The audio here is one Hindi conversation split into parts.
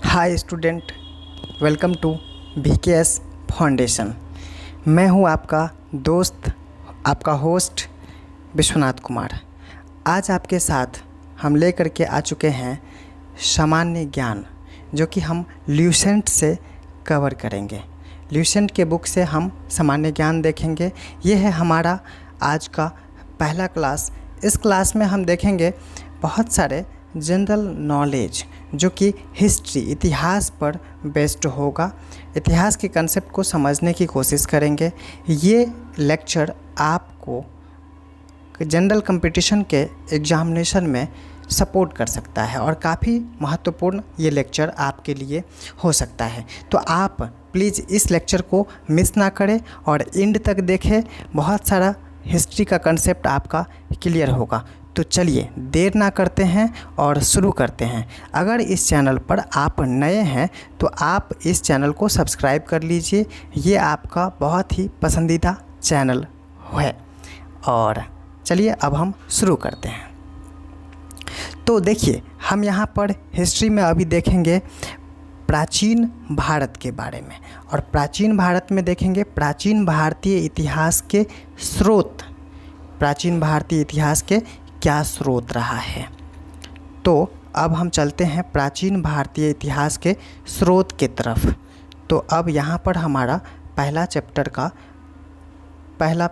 Hi student, welcome to VKS foundation. मैं हूं आपका दोस्त, आपका होस्ट विश्वनाथ कुमार। आज आपके साथ हम लेकर के आ चुके हैं सामान्य ज्ञान, जो कि हम ल्यूसेंट से कवर करेंगे। ल्यूसेंट के बुक से हम सामान्य ज्ञान देखेंगे। ये है हमारा आज का पहला क्लास। इस क्लास में हम देखेंगे बहुत सारे जनरल नॉलेज, जो कि हिस्ट्री, इतिहास पर बेस्ड होगा। इतिहास के कंसेप्ट को समझने की कोशिश करेंगे। ये लेक्चर आपको जनरल कंपटीशन के एग्जामिनेशन में सपोर्ट कर सकता है और काफ़ी महत्वपूर्ण ये लेक्चर आपके लिए हो सकता है। तो आप प्लीज़ इस लेक्चर को मिस ना करें और एंड तक देखें। बहुत सारा हिस्ट्री का कंसेप्ट आपका क्लियर होगा। तो चलिए देर ना करते हैं और शुरू करते हैं। अगर इस चैनल पर आप नए हैं तो आप इस चैनल को सब्सक्राइब कर लीजिए। ये आपका बहुत ही पसंदीदा चैनल है। और चलिए अब हम शुरू करते हैं। तो देखिए, हम यहाँ पर हिस्ट्री में अभी देखेंगे प्राचीन भारत के बारे में, और प्राचीन भारत में देखेंगे प्राचीन भारतीय इतिहास के स्रोत। प्राचीन भारतीय इतिहास के क्या स्रोत रहा है। तो अब हम चलते हैं प्राचीन भारतीय इतिहास के स्रोत के तरफ। तो अब यहाँ पर हमारा पहला चैप्टर का पहला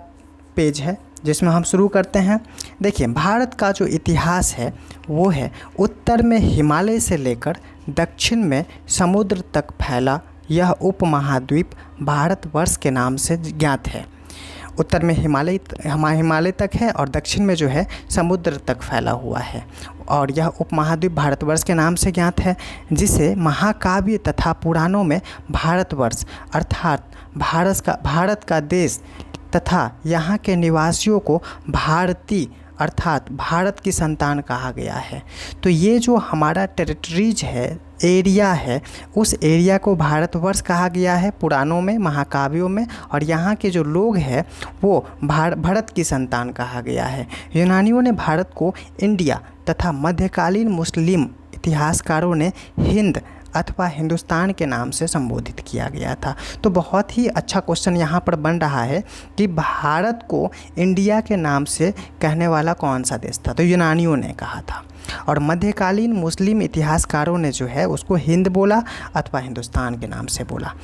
पेज है, जिसमें हम शुरू करते हैं। देखिए, भारत का जो इतिहास है वो है उत्तर में हिमालय से लेकर दक्षिण में समुद्र तक फैला यह उपमहाद्वीप भारतवर्ष के नाम से ज्ञात है। उत्तर में हिमालय तक है और दक्षिण में जो है समुद्र तक फैला हुआ है, और यह उपमहाद्वीप भारतवर्ष के नाम से ज्ञात है, जिसे महाकाव्य तथा पुराणों में भारतवर्ष अर्थात भारत का देश तथा यहाँ के निवासियों को भारती अर्थात भारत की संतान कहा गया है। तो ये जो हमारा टेरिटरीज है, एरिया है, उस एरिया को भारतवर्ष कहा गया है पुराणों में, महाकाव्यों में, और यहाँ के जो लोग हैं वो भारत की संतान कहा गया है। यूनानियों ने भारत को इंडिया तथा मध्यकालीन मुस्लिम इतिहासकारों ने हिंद अथवा हिंदुस्तान के नाम से संबोधित किया गया था। तो बहुत ही अच्छा क्वेश्चन यहाँ पर बन रहा है कि भारत को इंडिया के नाम से कहने वाला कौन सा देश था। तो यूनानियों ने कहा था, और मध्यकालीन मुस्लिम इतिहासकारों ने जो है उसको हिंद बोला अथवा हिंदुस्तान के नाम से बोला।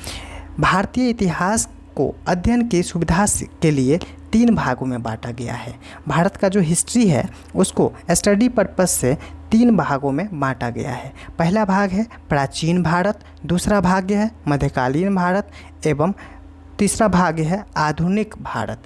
भारतीय इतिहास को अध्ययन की सुविधा के लिए 3 भागों में बांटा गया है। भारत का जो हिस्ट्री है उसको स्टडी पर्पस से 3 भागों में बांटा गया है। पहला भाग है प्राचीन भारत, दूसरा भाग है मध्यकालीन भारत, एवं तीसरा भाग है आधुनिक भारत।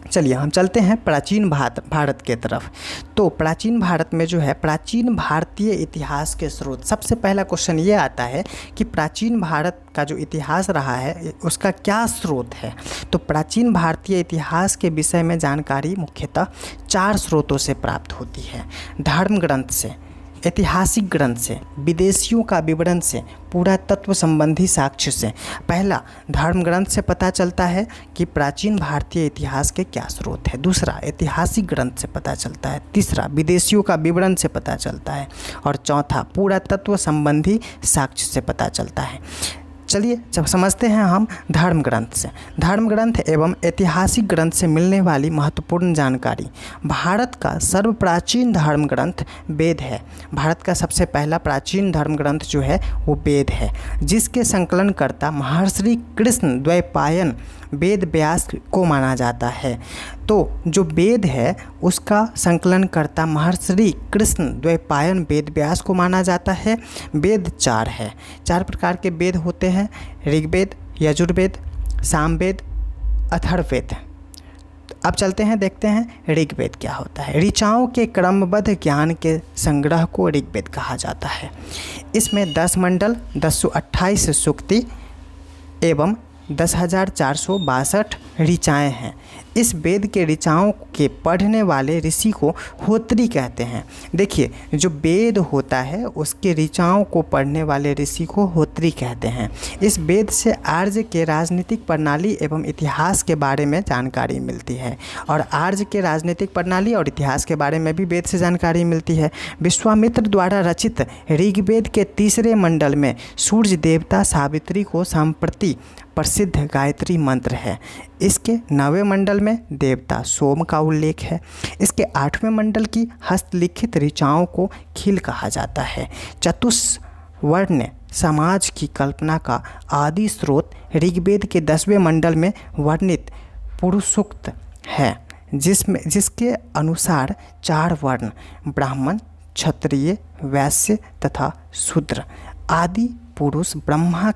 चलिए हम चलते हैं प्राचीन भारत के तरफ। तो प्राचीन भारत में जो है प्राचीन भारतीय इतिहास के स्रोत, सबसे पहला क्वेश्चन ये आता है कि प्राचीन भारत का जो इतिहास रहा है उसका क्या स्रोत है। तो प्राचीन भारतीय इतिहास के विषय में जानकारी मुख्यतः 4 स्रोतों से प्राप्त होती है। धर्म ग्रंथ से, ऐतिहासिक ग्रंथ से, विदेशियों का विवरण से, पुरातत्व संबंधी साक्ष्य से। पहला, धर्म ग्रंथ से पता चलता है कि प्राचीन भारतीय इतिहास के क्या स्रोत है। दूसरा, ऐतिहासिक ग्रंथ से पता चलता है। तीसरा, विदेशियों का विवरण से पता चलता है। और चौथा, पुरातत्व संबंधी साक्ष्य से पता चलता है। चलिए जब समझते हैं हम धर्म ग्रंथ से। धर्म ग्रंथ एवं ऐतिहासिक ग्रंथ से मिलने वाली महत्वपूर्ण जानकारी। भारत का सर्वप्राचीन धर्म ग्रंथ वेद है। भारत का सबसे पहला प्राचीन धर्म ग्रंथ जो है वो वेद है, जिसके संकलनकर्ता महर्षि कृष्ण द्वैपायन वेद व्यास को माना जाता है। तो जो वेद है उसका संकलनकर्ता महर्षि कृष्ण द्वैपायन वेद व्यास को माना जाता है। वेद 4 है। 4 प्रकार के वेद होते हैं: ऋग्वेद, यजुर्वेद, सामवेद, अथर्ववेद। अब चलते हैं, देखते हैं ऋग्वेद क्या होता है। ऋचाओं के क्रमबद्ध ज्ञान के संग्रह को ऋग्वेद कहा जाता है। इसमें 10 मंडल, 1028 सूक्ति एवं 10,462 ऋचाएँ हैं। इस वेद के ऋचाओं के पढ़ने वाले ऋषि को होत्री कहते हैं। देखिए, जो वेद होता है उसके ऋचाओं को पढ़ने वाले ऋषि को होत्री कहते हैं। इस वेद से आर्य के राजनीतिक प्रणाली एवं इतिहास के बारे में जानकारी मिलती है, और आर्य के राजनीतिक प्रणाली और इतिहास के बारे में भी वेद से जानकारी मिलती है। विश्वामित्र द्वारा रचित ऋग्वेद के तीसरे मंडल में सूर्य देवता सावित्री को संप्रति प्रसिद्ध गायत्री मंत्र है। इसके 9वें मंडल में देवता सोम का उल्लेख है। इसके 8वें मंडल की हस्तलिखित ऋचाओं को खिल कहा जाता है। चतुष्वर्ण समाज की कल्पना का आदि स्रोत ऋग्वेद के 10वें मंडल में वर्णित पुरुषोक्त है, जिसके अनुसार 4 वर्ण ब्राह्मण, क्षत्रिय, वैश्य तथा शूद्र आदि पुरुष ब्रह्मा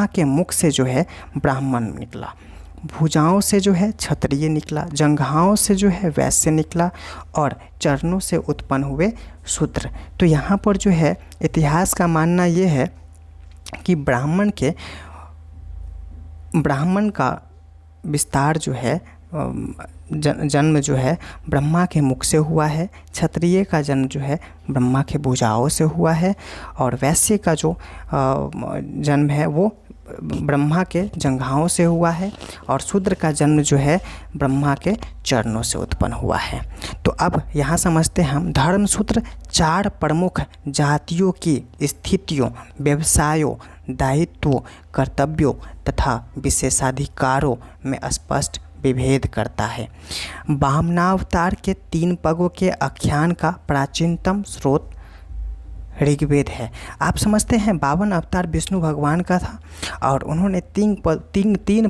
के मुख से जो है ब्राह्मण निकला, भुजाओं से जो है क्षत्रिय निकला, जंघाओं से जो है वैश्य निकला, और चरणों से उत्पन्न हुए शूद्र। तो यहाँ पर जो है इतिहास का मानना ये है कि ब्राह्मण का विस्तार जो है जन्म जो है ब्रह्मा के मुख से हुआ है, क्षत्रिय का जन्म जो है ब्रह्मा के भुजाओं से हुआ है, और वैश्य का जो जन्म है वो ब्रह्मा के जंघाओं से हुआ है, और शूद्र का जन्म जो है ब्रह्मा के चरणों से उत्पन्न हुआ है। तो अब यहाँ समझते हैं हम धर्मसूत्र 4 प्रमुख जातियों की स्थितियों, व्यवसायों, दायित्वों, कर्तव्यों तथा विशेषाधिकारों में स्पष्ट विभेद करता है। वामनावतार के 3 पगों के आख्यान का प्राचीनतम स्रोत ऋग्वेद है। आप समझते हैं 52 अवतार विष्णु भगवान का था, और उन्होंने 3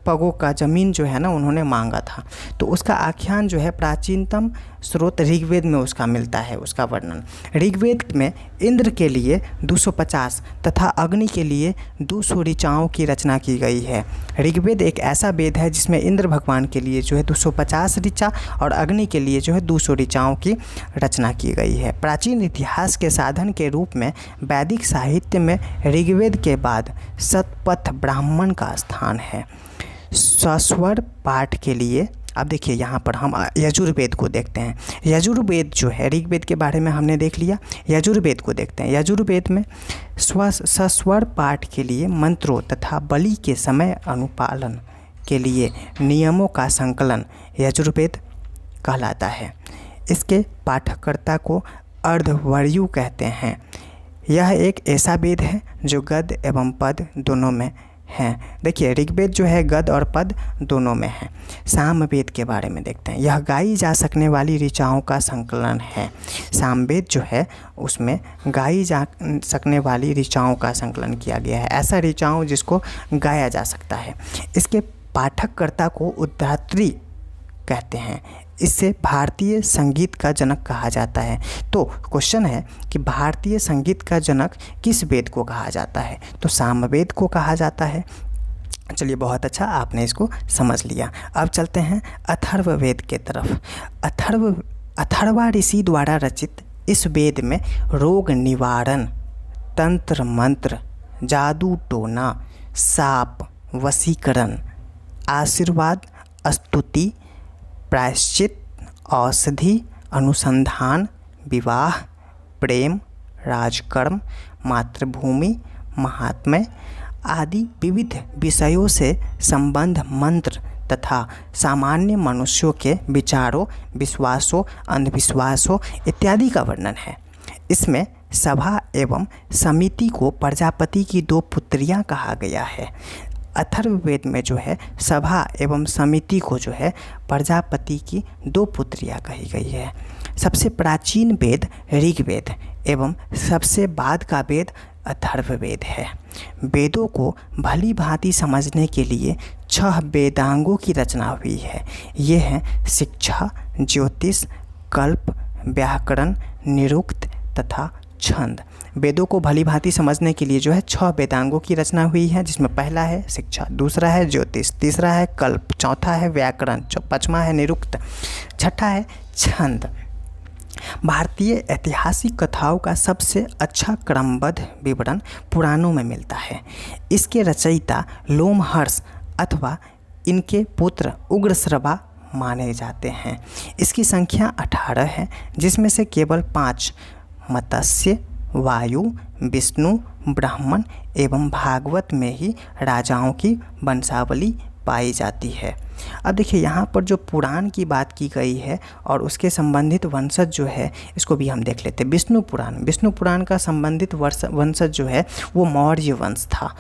पगों का ज़मीन जो है ना उन्होंने मांगा था। तो उसका आख्यान जो है प्राचीनतम स्रोत ऋग्वेद में उसका मिलता है, उसका वर्णन। ऋग्वेद में इंद्र के लिए 250 तथा अग्नि के लिए 200 ऋचाओं की रचना की गई है। ऋग्वेद एक ऐसा वेद है जिसमें इंद्र भगवान के लिए जो है 250 ऋचा और अग्नि के लिए जो है 200 ऋचाओं की रचना की गई है। प्राचीन इतिहास के साधन के रूप में वैदिक साहित्य में ऋग्वेद के बाद शतपथ ब्राह्मण का स्थान है। सस्वर पाठ के लिए अब देखिए यहाँ पर हम यजुर्वेद को देखते हैं। यजुर्वेद जो है ऋग्वेद के बारे में हमने देख लिया, यजुर्वेद को देखते हैं। यजुर्वेद में सस्वर पाठ के लिए मंत्रों तथा बलि के समय अनुपालन के लिए नियमों का संकलन यजुर्वेद कहलाता है। इसके पाठकर्ता को अर्धवर्यु कहते हैं। यह एक ऐसा वेद है जो गद्य एवं पद दोनों में हैं। देखिए ऋग्वेद जो है गद्य और पद दोनों में है। सामवेद के बारे में देखते हैं। यह गाई जा सकने वाली ऋचाओं का संकलन है। सामवेद जो है उसमें गाई जा सकने वाली ऋचाओं का संकलन किया गया है, ऐसा ऋचाओं जिसको गाया जा सकता है। इसके पाठककर्ता को उद्धात्री कहते हैं। इससे भारतीय संगीत का जनक कहा जाता है। तो क्वेश्चन है कि भारतीय संगीत का जनक किस वेद को कहा जाता है? तो सामवेद को कहा जाता है। चलिए बहुत अच्छा, आपने इसको समझ लिया। अब चलते हैं अथर्ववेद के तरफ। अथर्वा ऋषि द्वारा रचित इस वेद में रोग निवारण, तंत्र मंत्र, जादू टोना, साप, वशीकरण, आशीर्वाद, स्तुति, प्रायश्चित, औषधि, अनुसंधान, विवाह, प्रेम, राजकर्म, मातृभूमि, महात्म्य आदि विविध विषयों से संबंध मंत्र तथा सामान्य मनुष्यों के विचारों, विश्वासों, अंधविश्वासों इत्यादि का वर्णन है। इसमें सभा एवं समिति को प्रजापति की 2 पुत्रियां कहा गया है। अथर्ववेद में जो है सभा एवं समिति को जो है प्रजापति की 2 पुत्रियां कही गई है। सबसे प्राचीन वेद ऋग्वेद एवं सबसे बाद का वेद अथर्ववेद है। वेदों को भली भांति समझने के लिए 6 वेदांगों की रचना हुई है। ये हैं शिक्षा, ज्योतिष, कल्प, व्याकरण, निरुक्त तथा छंद। वेदों को भली भांति समझने के लिए जो है 6 वेदांगों की रचना हुई है, जिसमें पहला है शिक्षा, दूसरा है ज्योतिष, तीसरा है कल्प, चौथा है व्याकरण, 5वां है निरुक्त, 6ठा है छंद। भारतीय ऐतिहासिक कथाओं का सबसे अच्छा क्रमबद्ध विवरण पुराणों में मिलता है। इसके रचयिता लोमहर्ष अथवा इनके पुत्र उग्रश्रवा माने जाते हैं। इसकी संख्या 18 है, जिसमें से केवल 5 मत्स्य, वायु, विष्णु, ब्राह्मण एवं भागवत में ही राजाओं की वंशावली पाई जाती है। अब देखिए यहाँ पर जो पुराण की बात की गई है और उसके संबंधित वंशज जो है इसको भी हम देख लेते हैं। विष्णु पुराण का संबंधित वंशज जो है वो मौर्य वंश था।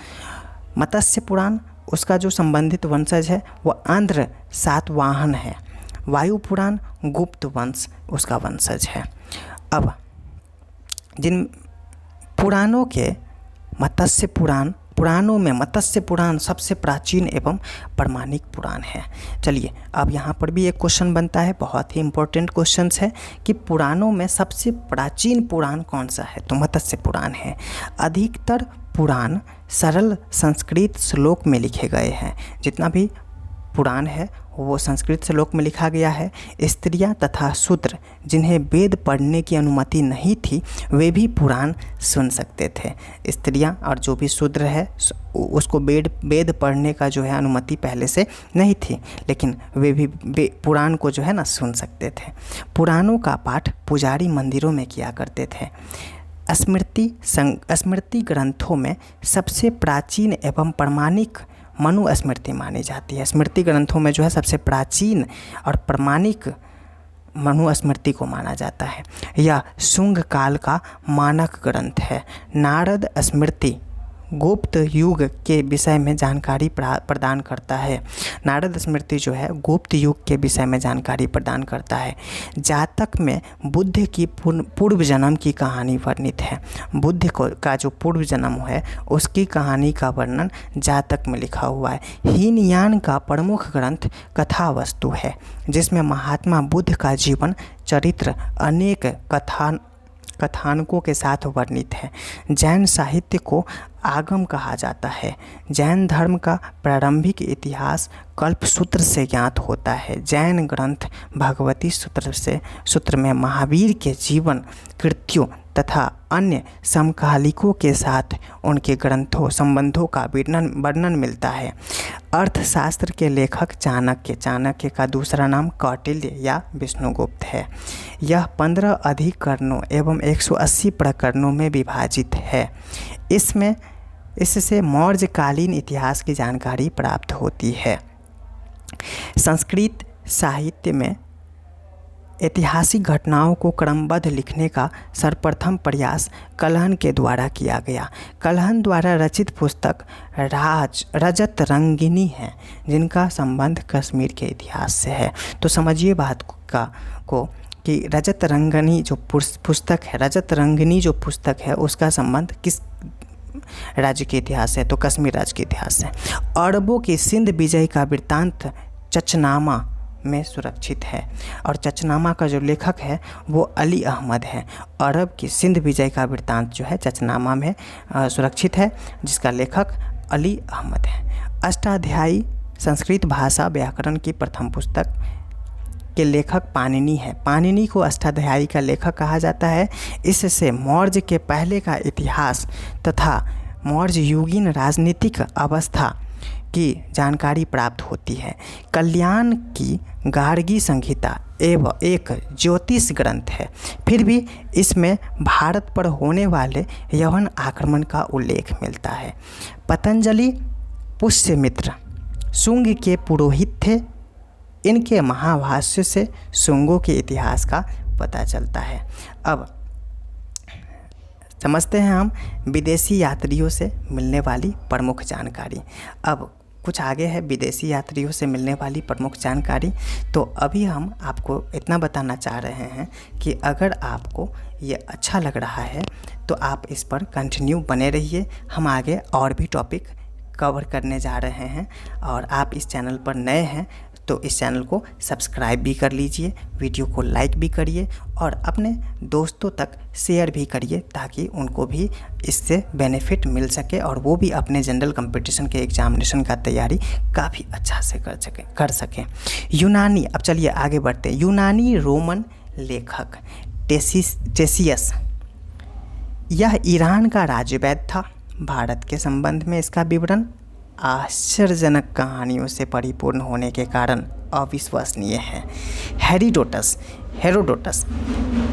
मत्स्य पुराण, उसका जो संबंधित वंशज है वो आंध्र सातवाहन है। वायु पुराण गुप्त वंश उसका वंशज है। अब जिन पुराणों के पुराणों में मत्स्य पुराण सबसे प्राचीन एवं प्रमाणिक पुराण है। चलिए अब यहाँ पर भी एक क्वेश्चन बनता है, बहुत ही इम्पोर्टेंट क्वेश्चन है कि पुराणों में सबसे प्राचीन पुराण कौन सा है, तो मत्स्य पुराण है। अधिकतर पुराण सरल संस्कृत श्लोक में लिखे गए हैं। जितना भी पुराण है वो संस्कृत श्लोक में लिखा गया है। स्त्रियां तथा शूद्र जिन्हें वेद पढ़ने की अनुमति नहीं थी वे भी पुराण सुन सकते थे। स्त्रियां और जो भी शूद्र है उसको वेद पढ़ने का जो है अनुमति पहले से नहीं थी, लेकिन वे भी पुराण को जो है ना सुन सकते थे। पुराणों का पाठ पुजारी मंदिरों में किया करते थे। स्मृति ग्रंथों में सबसे प्राचीन एवं प्रमाणिक मनुस्मृति मानी जाती है। स्मृति ग्रंथों में जो है सबसे प्राचीन और प्रमाणिक मनुस्मृति को माना जाता है। यह शुंग काल का मानक ग्रंथ है। नारद स्मृति गुप्त युग के विषय में जानकारी प्रदान करता है। नारद स्मृति जो है गुप्त युग के विषय में जानकारी प्रदान करता है। जातक में बुद्ध की पूर्व जन्म की कहानी वर्णित है। बुद्ध का जो पूर्व जन्म है उसकी कहानी का वर्णन जातक में लिखा हुआ है। हीनयान का प्रमुख ग्रंथ कथावस्तु है, जिसमें महात्मा बुद्ध का जीवन चरित्र अनेक कथानकों के साथ वर्णित है। जैन साहित्य को आगम कहा जाता है। जैन धर्म का प्रारंभिक इतिहास कल्पसूत्र से ज्ञात होता है। जैन ग्रंथ भगवती सूत्र में महावीर के जीवन कृत्यों तथा अन्य समकालिकों के साथ उनके संबंधों का वर्णन मिलता है। अर्थशास्त्र के लेखक चाणक्य का दूसरा नाम कौटिल्य या विष्णुगुप्त है। यह 15 अधिकरणों एवं 180 प्रकरणों में विभाजित है। इससे मौर्यकालीन इतिहास की जानकारी प्राप्त होती है। संस्कृत साहित्य में ऐतिहासिक घटनाओं को क्रमबद्ध लिखने का सर्वप्रथम प्रयास कल्हण के द्वारा किया गया। कल्हण द्वारा रचित पुस्तक रजत रंगिनी है, जिनका संबंध कश्मीर के इतिहास से है। तो समझिए बात को कि रजत रंगिनी जो पुस्तक है उसका संबंध किस राज्य के इतिहास से है, तो कश्मीर राज्य के इतिहास से। अरबों की सिंध विजय का वृत्तांत चचनामा में सुरक्षित है और चचनामा का जो लेखक है वो अली अहमद है। अरब की सिंध विजय का वृत्तांत जो है चचनामा में सुरक्षित है, जिसका लेखक अली अहमद है। अष्टाध्यायी संस्कृत भाषा व्याकरण की प्रथम पुस्तक के लेखक पाणिनि है। पाणिनि को अष्टाध्यायी का लेखक कहा जाता है। इससे मौर्य के पहले का इतिहास तथा मौर्य युगीन राजनीतिक अवस्था की जानकारी प्राप्त होती है। कल्याण की गार्गी संहिता एवं एक ज्योतिष ग्रंथ है, फिर भी इसमें भारत पर होने वाले यवन आक्रमण का उल्लेख मिलता है। पतंजलि पुष्यमित्र शुंग के पुरोहित थे। इनके महाभाष्य से शुंगों के इतिहास का पता चलता है। अब समझते हैं हम विदेशी यात्रियों से मिलने वाली प्रमुख जानकारी। अब कुछ आगे है विदेशी यात्रियों से मिलने वाली प्रमुख जानकारी। तो अभी हम आपको इतना बताना चाह रहे हैं कि अगर आपको ये अच्छा लग रहा है तो आप इस पर कंटिन्यू बने रहिए। हम आगे और भी टॉपिक कवर करने जा रहे हैं और आप इस चैनल पर नए हैं तो इस चैनल को सब्सक्राइब भी कर लीजिए, वीडियो को लाइक भी करिए और अपने दोस्तों तक शेयर भी करिए ताकि उनको भी इससे बेनिफिट मिल सके और वो भी अपने जनरल कंपटीशन के एग्जामिनेशन का तैयारी काफ़ी अच्छा से कर सकें। यूनानी, अब चलिए आगे बढ़ते हैं। यूनानी रोमन लेखक टेसियस, यह ईरान का राजवैद्य था। भारत के संबंध में इसका विवरण आश्चर्यजनक कहानियों से परिपूर्ण होने के कारण अविश्वसनीय है। हेरोडोटस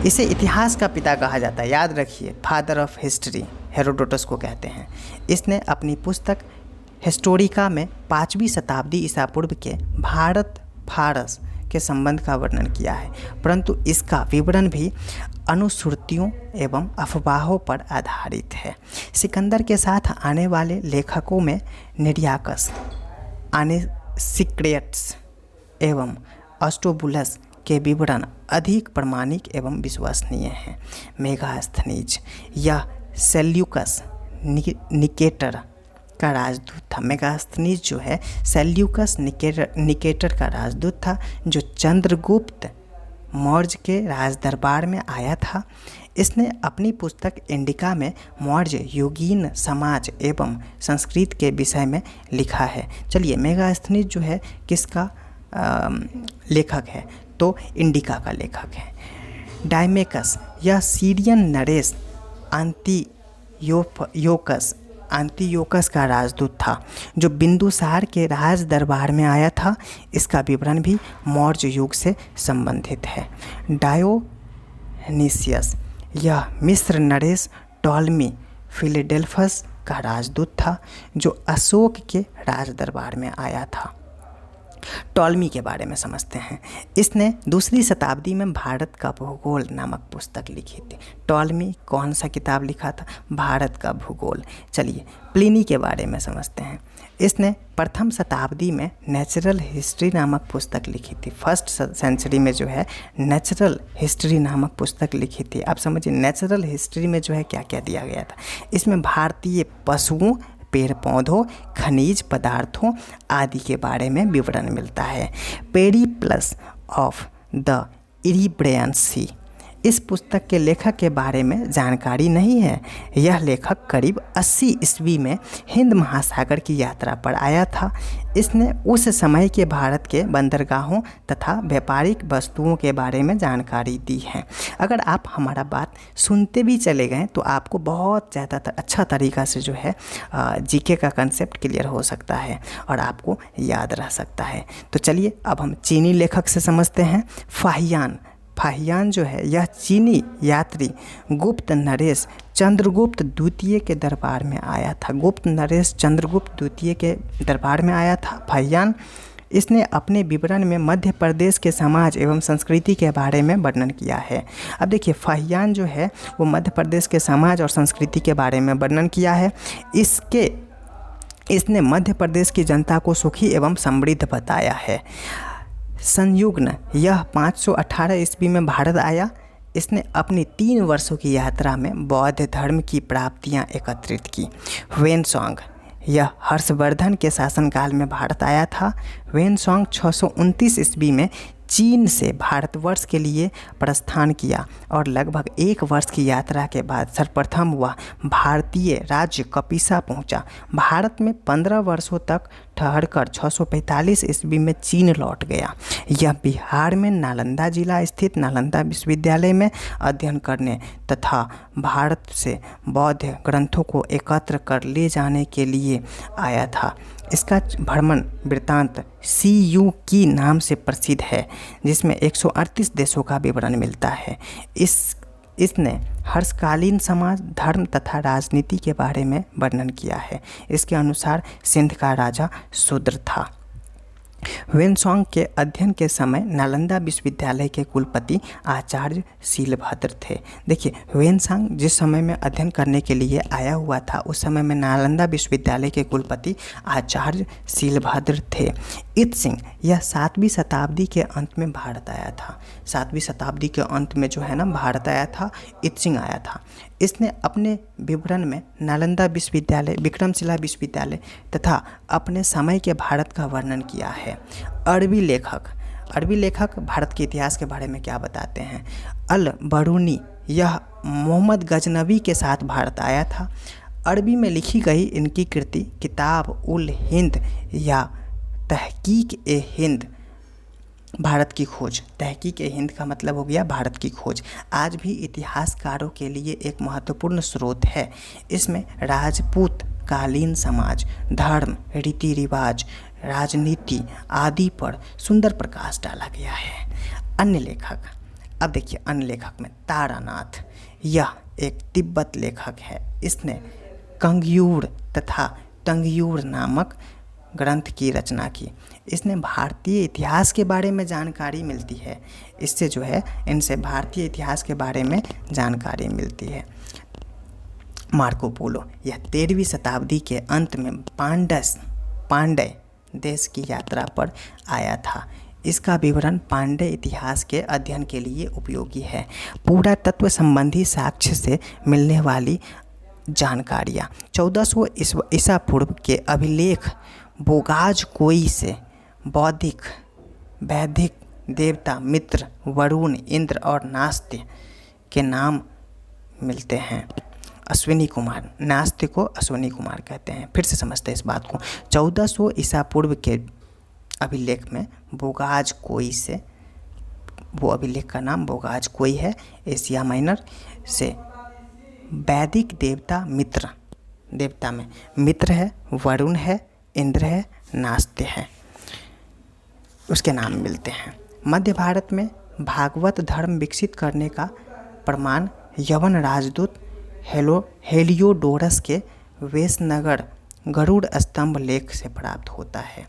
इसे इतिहास का पिता कहा जाता है। याद रखिए, फादर ऑफ हिस्ट्री हेरोडोटस को कहते हैं। इसने अपनी पुस्तक हिस्टोरिका में 5वीं शताब्दी ईसा पूर्व के भारत फारस के संबंध का वर्णन किया है, परंतु इसका विवरण भी अनुश्रुतियों एवं अफवाहों पर आधारित है। सिकंदर के साथ आने वाले लेखकों में निरियाकस, आनेसिक्रेट्स एवं अस्टोबुलस के विवरण अधिक प्रामाणिक एवं विश्वसनीय हैं। मेगास्थनीज यह सेल्यूकस निकेटर का राजदूत था। मेगास्थनीज जो है सेल्यूकस निकेटर का राजदूत था, जो चंद्रगुप्त मौर्य के राज दरबार में आया था। इसने अपनी पुस्तक इंडिका में मौर्य युगीन समाज एवं संस्कृति के विषय में लिखा है। चलिए, मेगास्थनीज जो है किसका लेखक है? तो इंडिका का लेखक है। डायमेकस यह सीरियन नरेश आंतियोकस का राजदूत था, जो बिंदुसार के राज दरबार में आया था। इसका विवरण भी मौर्य युग से संबंधित है। डायोनिसियस यह मिस्र नरेश टॉलमी फिलेडेल्फस का राजदूत था, जो अशोक के राज दरबार में आया था। टॉलमी के बारे में समझते हैं। इसने 2री शताब्दी में भारत का भूगोल नामक पुस्तक लिखी थी। टॉलमी कौन सा किताब लिखा था? भारत का भूगोल। चलिए, प्लिनी के बारे में समझते हैं। इसने 1म शताब्दी में नेचुरल हिस्ट्री नामक पुस्तक लिखी थी। 1st सेंचुरी में जो है नेचुरल हिस्ट्री नामक पुस्तक लिखी थी। आप समझिए, नेचुरल हिस्ट्री में जो है क्या क्या दिया गया था। इसमें भारतीय पशुओं, पेड़ पौधों, खनिज पदार्थों आदि के बारे में विवरण मिलता है। पेरिप्लस ऑफ द इरिब्रेयन सी इस पुस्तक के लेखक के बारे में जानकारी नहीं है। यह लेखक करीब 80 ईस्वी में हिंद महासागर की यात्रा पर आया था। इसने उस समय के भारत के बंदरगाहों तथा व्यापारिक वस्तुओं के बारे में जानकारी दी है। अगर आप हमारा बात सुनते भी चले गए तो आपको बहुत ज़्यादा अच्छा तरीक़ा से जो है जीके का कंसेप्ट क्लियर हो सकता है और आपको याद रह सकता है। तो चलिए, अब हम चीनी लेखक से समझते हैं। फाहियान जो है यह चीनी यात्री गुप्त नरेश चंद्रगुप्त द्वितीय के दरबार में आया था। गुप्त नरेश चंद्रगुप्त द्वितीय के दरबार में आया था फाहियान। इसने अपने विवरण में मध्य प्रदेश के समाज एवं संस्कृति के बारे में वर्णन किया है। अब देखिए, फाहियान जो है वो मध्य प्रदेश के समाज और संस्कृति के बारे में वर्णन किया है। इसने मध्य प्रदेश की जनता को सुखी एवं समृद्ध बताया है। संयुग्न यह 518 ईस्वी में भारत आया। इसने अपनी 3 वर्षों की यात्रा में बौद्ध धर्म की प्राप्तियां एकत्रित की। वेनसोंग यह हर्षवर्धन के शासनकाल में भारत आया था। वेनसोंग 629 ईस्वी में चीन से भारतवर्ष के लिए प्रस्थान किया और लगभग 1 वर्ष की यात्रा के बाद सर्वप्रथम वह भारतीय राज्य कपिसा पहुंचा। भारत में 15 वर्षों तक ठहरकर 645 ईस्वी में चीन लौट गया। यह बिहार में नालंदा जिला स्थित नालंदा विश्वविद्यालय में अध्ययन करने तथा भारत से बौद्ध ग्रंथों को एकत्र कर ले जाने के लिए आया था। इसका भ्रमण वृत्तांत CU की नाम से प्रसिद्ध है, जिसमें 138 देशों का विवरण मिलता है। इसने हर्षकालीन समाज, धर्म तथा राजनीति के बारे में वर्णन किया है। इसके अनुसार सिंध का राजा शूद्र था। वेनसोंग के अध्ययन के समय नालंदा विश्वविद्यालय के कुलपति आचार्य शीलभद्र थे। देखिए, वेनसोंग जिस समय में अध्ययन करने के लिए आया हुआ था उस समय में नालंदा विश्वविद्यालय के कुलपति आचार्य शीलभद्र थे। इत्सिंग यह 7वीं शताब्दी के अंत में भारत आया था। 7वीं शताब्दी के अंत में जो है ना भारत आया था, इत्सिंग आया था। इसने अपने विवरण में नालंदा विश्वविद्यालय, विक्रमशिला विश्वविद्यालय तथा अपने समय के भारत का वर्णन किया है। अरबी लेखक भारत के इतिहास के बारे में क्या बताते हैं? अल बरूनी यह मोहम्मद गजनवी के साथ भारत आया था। अरबी में लिखी गई इनकी कृति किताब उल हिंद या तहकीक ए हिंद, भारत की खोज। तहकीक ए हिंद का मतलब हो गया भारत की खोज। आज भी इतिहासकारों के लिए एक महत्वपूर्ण स्रोत है। इसमें राजपूत तत्कालीन समाज, धर्म, रीति रिवाज, राजनीति आदि पर सुंदर प्रकाश डाला गया है। अन्य लेखक, अब देखिए अन्य लेखक में तारानाथ, यह एक तिब्बत लेखक है। इसने कंगयूर तथा तंगयूर नामक ग्रंथ की रचना की। इसने भारतीय इतिहास के बारे में जानकारी मिलती है। इससे जो है इनसे भारतीय इतिहास के बारे में जानकारी मिलती है। मार्को पोलो, यह 13वीं शताब्दी के अंत में पांड्य देश की यात्रा पर आया था। इसका विवरण पांड्य इतिहास के अध्ययन के लिए उपयोगी है। पुरातत्व संबंधी साक्ष्य से मिलने वाली जानकारियाँ 1400 ईसा पूर्व के अभिलेख बोगाज कोई से वैदिक देवता मित्र, वरुण, इंद्र और नास्त्य के नाम मिलते हैं। अश्विनी कुमार, नास्त्य को अश्विनी कुमार कहते हैं। फिर से समझते हैं इस बात को। 1400 ईसा पूर्व के अभिलेख में बोगाज कोई से, वो अभिलेख का नाम बोगाज कोई है, एशिया माइनर से। वैदिक देवता मित्र, देवता में मित्र है, वरुण है, इंद्र है, नास्त्य है, उसके नाम मिलते हैं। मध्य भारत में भागवत धर्म विकसित करने का प्रमाण यवन राजदूत हेलियोडोरस के वेशनगर गरुड़ स्तंभ लेख से प्राप्त होता है।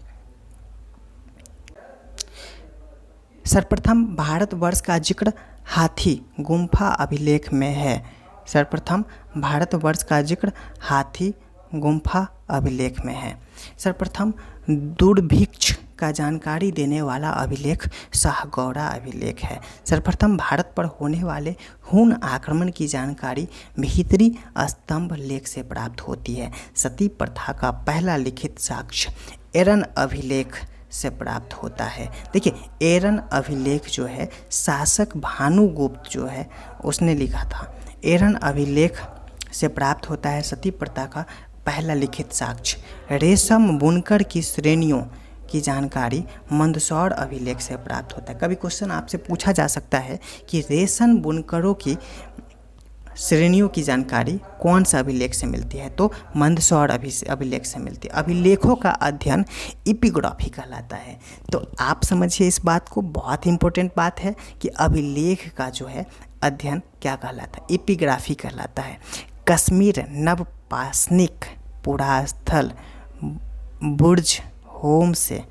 सर्वप्रथम भारतवर्ष का जिक्र हाथी गुम्फा अभिलेख में है। सर्वप्रथम भारतवर्ष का जिक्र हाथी गुम्फा अभिलेख में है। सर्वप्रथम दुर्भिक्ष का जानकारी देने वाला अभिलेख शाहगौरा अभिलेख है। सर्वप्रथम भारत पर होने वाले हुन आक्रमण की जानकारी भीतरी स्तंभ लेख से प्राप्त होती है। सती प्रथा का पहला लिखित साक्ष्य एरन अभिलेख से प्राप्त होता है। देखिए एरन अभिलेख जो है शासक भानुगुप्त जो है उसने लिखा था। एरन अभिलेख से प्राप्त होता है सती प्रथा का पहला लिखित साक्ष्य। रेशम बुनकर की श्रेणियों की जानकारी मंदसौर अभिलेख से प्राप्त होता है। कभी क्वेश्चन आपसे पूछा जा सकता है कि रेशम बुनकरों की श्रेणियों की जानकारी कौन सा अभिलेख से मिलती है, तो मंदसौर अभिलेख से मिलती है। अभिलेखों का अध्ययन एपिग्राफी कहलाता है। तो आप समझिए इस बात को, बहुत इंपॉर्टेंट बात है कि अभिलेख का जो है अध्ययन क्या कहलाता है, एपिग्राफी कहलाता है। कश्मीर नवपाषाणिक पुरास्थल बुर्ज होम से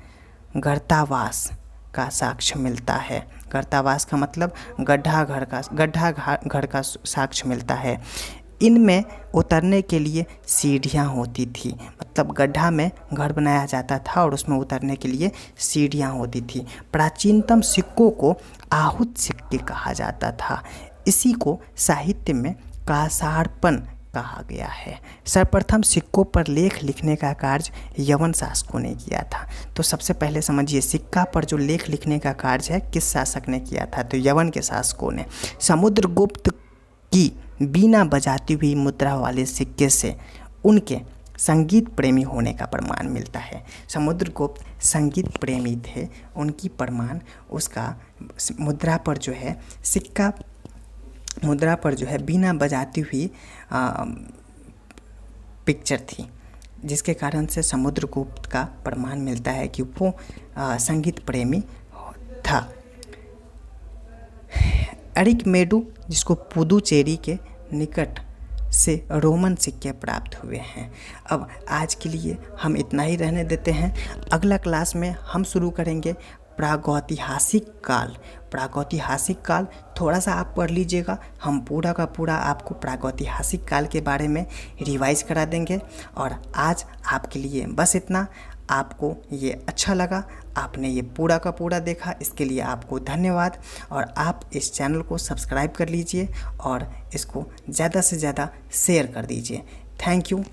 गर्तावास का साक्ष्य मिलता है। गर्तावास का मतलब गड्ढा घर का साक्ष्य मिलता है। इनमें उतरने के लिए सीढ़ियाँ होती थी, मतलब गड्ढा में घर बनाया जाता था और उसमें उतरने के लिए सीढ़ियाँ होती थी। प्राचीनतम सिक्कों को आहूत सिक्के कहा जाता था। इसी को साहित्य में कासार्पण कहा गया है। सर्वप्रथम सिक्कों पर लेख लिखने का कार्य यवन शासकों ने किया था। तो सबसे पहले समझिए सिक्का पर जो लेख लिखने का कार्य है किस शासक ने किया था, तो यवन के शासकों ने। समुद्रगुप्त की बीना बजाती हुई मुद्रा वाले सिक्के से उनके संगीत प्रेमी होने का प्रमाण मिलता है। समुद्रगुप्त संगीत प्रेमी थे, उनकी प्रमाण उसका मुद्रा पर जो है सिक्का, मुद्रा पर जो है बीना बजाती हुई पिक्चर थी, जिसके कारण से समुद्रगुप्त का प्रमाण मिलता है कि वो संगीत प्रेमी था। अरिकमेडु, जिसको पुदुचेरी के निकट से रोमन सिक्के प्राप्त हुए हैं। अब आज के लिए हम इतना ही रहने देते हैं। अगला क्लास में हम शुरू करेंगे प्रागैतिहासिक काल। प्रागैतिहासिक काल थोड़ा सा आप पढ़ लीजिएगा, हम पूरा का पूरा आपको प्रागैतिहासिक काल के बारे में रिवाइज करा देंगे। और आज आपके लिए बस इतना। आपको ये अच्छा लगा, आपने ये पूरा का पूरा देखा, इसके लिए आपको धन्यवाद। और आप इस चैनल को सब्सक्राइब कर लीजिए और इसको ज़्यादा से ज़्यादा शेयर कर दीजिए। Thank you,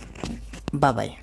bye bye.